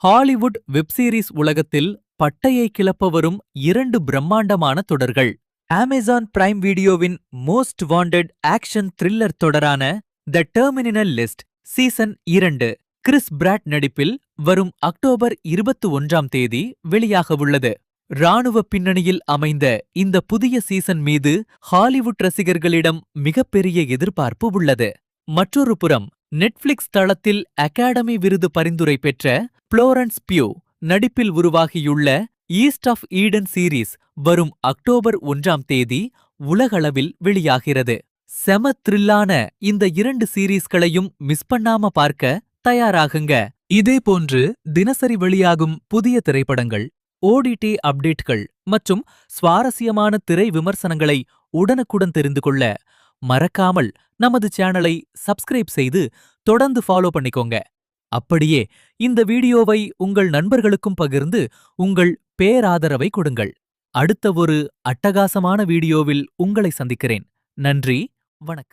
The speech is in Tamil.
ஹாலிவுட் வெப்சீரிஸ் உலகத்தில் பட்டையை கிளப்ப வரும் 2 பிரம்மாண்டமான தொடர்கள். அமேசான் பிரைம் வீடியோவின் மோஸ்ட் வாண்டட் ஆக்ஷன் த்ரில்லர் தொடரான the terminal list season 2 Chris Pratt நடிப்பில் வரும் அக்டோபர் 21ஆம் தேதி வெளியாகவுள்ளது. ராணுவ பின்னணியில் அமைந்த இந்த புதிய சீசன் மீது ஹாலிவுட் ரசிகர்களிடம் மிகப்பெரிய எதிர்பார்ப்பு உள்ளது. மற்றொரு புறம் நெட்ஃபிளிக்ஸ் தளத்தில் அகாடமி விருது பரிந்துரை பெற்ற புளோரன்ஸ் பியூ நடிப்பில் உருவாகியுள்ள ஈஸ்ட் ஆஃப் ஈடன் சீரீஸ் வரும் அக்டோபர் 1ஆம் தேதி உலகளவில் வெளியாகிறது. செம த்ரில்லான இந்த 2 சீரீஸ்களையும் மிஸ் பண்ணாம பார்க்க தயாராகுங்க. இதேபோன்று தினசரி வெளியாகும் புதிய திரைப்படங்கள், ஓடிடி அப்டேட்கள் மற்றும் சுவாரஸ்யமான திரை விமர்சனங்களை உடனுக்குடன் தெரிந்து கொள்ள மறக்காமல் நமது சேனலை சப்ஸ்கிரைப் செய்து தொடர்ந்து ஃபாலோ பண்ணிக்கோங்க. அப்படியே இந்த வீடியோவை உங்கள் நண்பர்களுக்கும் பகிர்ந்து உங்கள் பேராதரவை கொடுங்கள். அடுத்த ஒரு அட்டகாசமான வீடியோவில் உங்களை சந்திக்கிறேன். நன்றி, வணக்கம்.